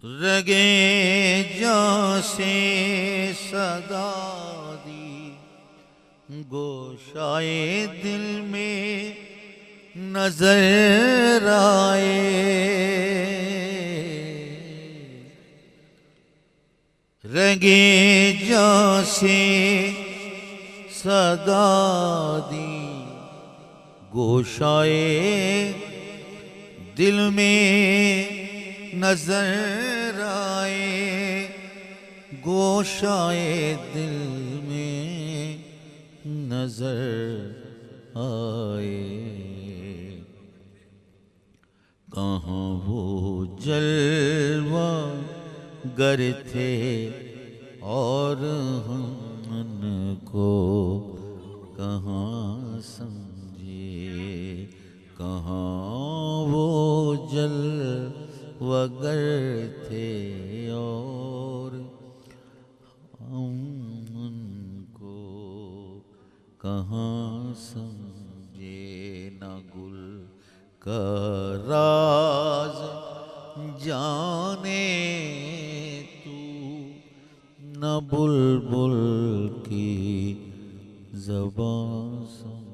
رگے جاں سے صدا دی، گوشائے دل میں نظر آئے، رگے جاں سے صدا دی، گوشائے دل میں نظر آئے، گوشائے دل میں نظر آئے۔ کہاں وہ جلوہ گر تھے اور ہم ان کو کہاں سمجھے، کہاں وہ جلوہ گر تھے اور ہم ان کو کہاں سمجھے۔ نہ گل کا راز جانے تو، نہ بلبل کی زبان سمجھے۔